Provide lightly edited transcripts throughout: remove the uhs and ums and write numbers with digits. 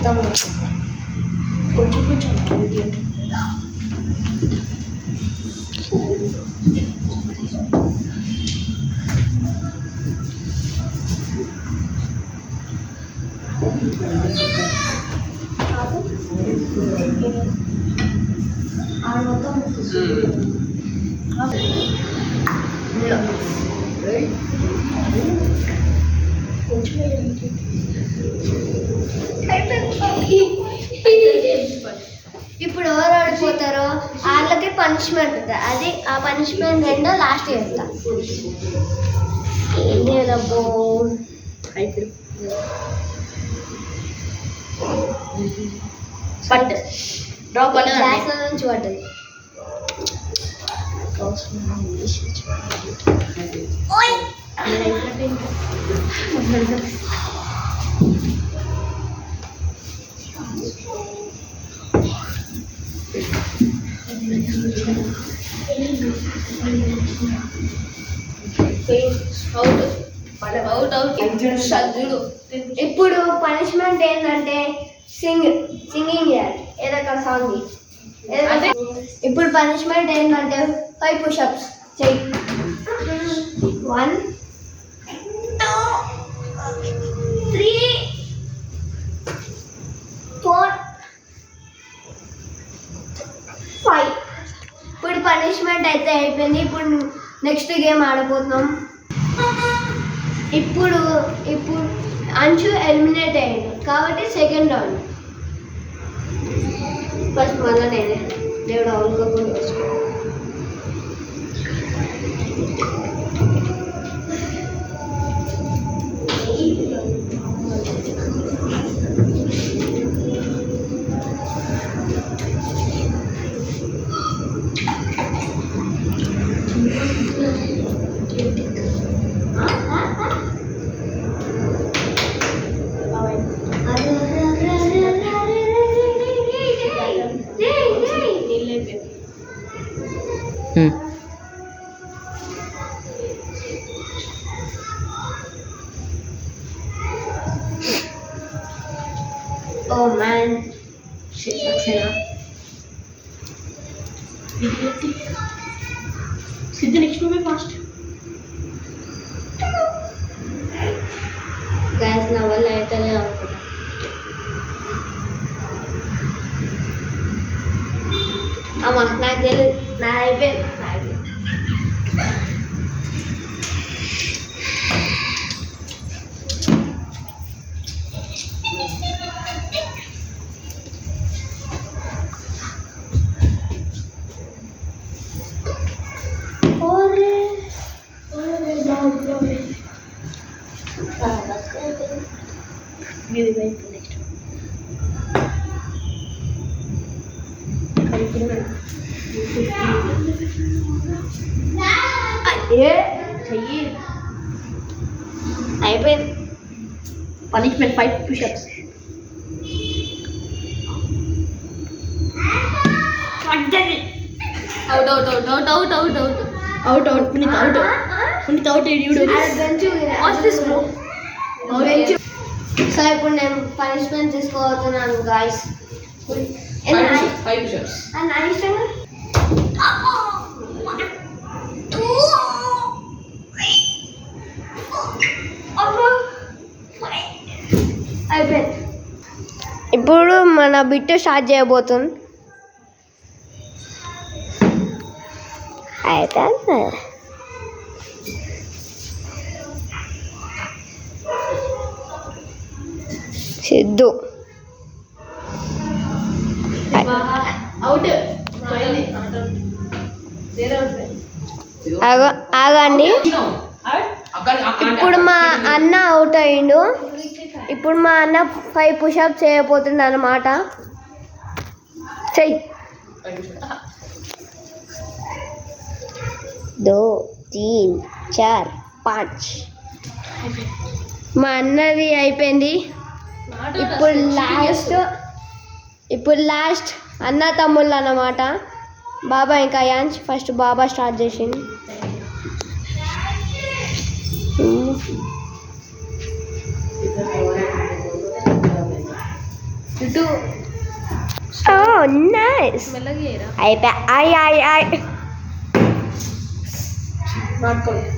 మొత్తం కొంచెం కొంచెం మొత్తం ఇప్పుడు ఎవరు ఆడిపోతారో వాళ్ళకి పనిష్మెంట్ ఉంటుంది. అది ఆ పనిష్మెంట్ ఏంటో లాస్ట్ చేస్తా. ఏం చేయాలబ్బో పట్టు డ్రాప్ క్లాస్ నుంచి పడ్డది. ఇప్పుడు పనిష్మెంట్ ఏంటంటే సింగింగ్ చేయాలి ఏదో ఒక సాంగ్. ఇప్పుడు పనిష్మెంట్ ఏంటంటే 5 పుషప్స్ చెయ్యి. 1 2 3 4 5. ఇప్పుడు పనిష్మెంట్ అయితే అయిపోయింది. ఇప్పుడు నెక్స్ట్ గేమ్ ఆడబోతున్నాం. ఇప్పుడు అంచు ఎలిమినేట్ అయ్యాడు కాబట్టి సెకండ్ రౌండ్. ఫస్ట్ మళ్ళీ నేనే దేవుడు అవునుకోకుండా వేసుకో. Oh man, shit, Saxena. Sit the next movie fast. Guys, na wala ito na ako. Ama, na-ibit. అయిపోయింది. Punishment 5 pushups. Out out out out out out out out out Puneeth out Puneeth out. So ఇప్పుడు నేను punishment తీసుకోబోతున్నాను guys. 5 push-ups. అయిపోయింది. ఇప్పుడు మన bit start చేయబోతుంది. అయితే సిద్ధు ఆగండి. ఇప్పుడు మా అన్న అవుట్ అయ్యిండు. ఇప్పుడు మా అన్న 5 పుషప్ చేయబోతుంది అన్నమాట. చెయ్యి. 2 3 4 5. మా అన్నది అయిపోయింది. ఇప్పుడు లాస్ట్ అన్న తమ్ముళ్ళు అన్నమాట. బాబా ఇంకా యాంచ్. ఫస్ట్ బాబా స్టార్ట్ చేసింది. ఇటు ఓ నైస్. మెల్లగా చేయరా అయిపోయా. అయ్ పట్టుకోండి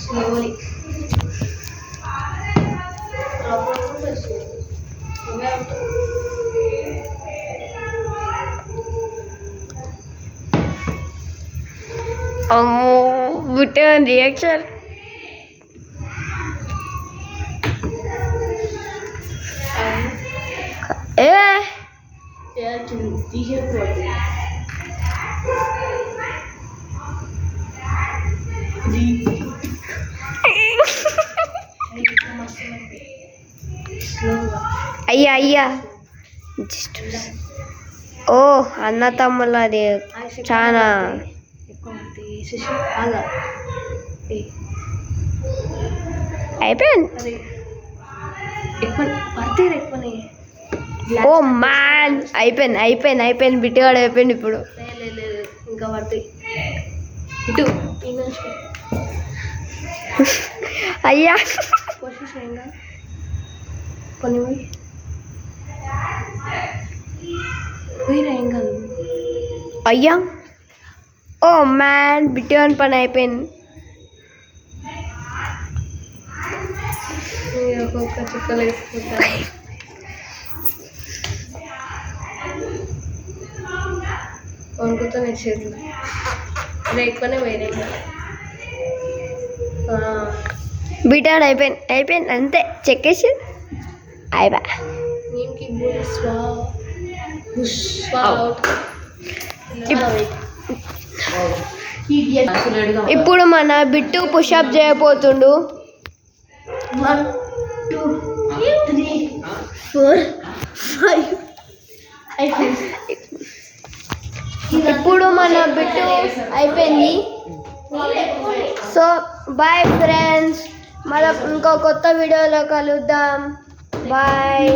స్లోలీ అమ్మో బుట్టే రియాక్షన్. ఏ తీసేసుకోవాలి స్లోగా అయ్యా జస్ట్. ఓ అన్న తమ్ముళ్ళ అది చాలా ఎక్కువ వేసేసి బాగా అయిపోయింది. అదే ఎక్కువ పడితే ఎక్కువనే ఓ మ్యాన్ అయిపోయింది బిట్టుగాడు అయిపోయింది ఇప్పుడు. లేదు ఇంకా పడతాయి ఇటు అయ్యా కోసేసి ఇంకా కొన్ని పోయిరా ఏం కాదు అయ్యా. ఓ మ్యాన్ బిట్టుగాని పని అయిపోయింది. మీరు ఒక్కొక్క చుక్కలు వేసుకుంటారు వణుకుతున్నాయి చేతులు ఎక్కువనే పోయినాయి బిట్టాడు అయిపోయింది అంతే. చెక్కేసి అయిపోయా. నేమ్కి అవుట్ ఇప్పుడు మన బిట్టు పుషప్ చేయబోతుండు. 1 2 3 4 5 ఇప్పుడు మన బిట్టు అయిపోయింది. సో బాయ్ ఫ్రెండ్స్, మళ్ళీ ఇంకో కొత్త వీడియోలో కలుద్దాం. బాయ్.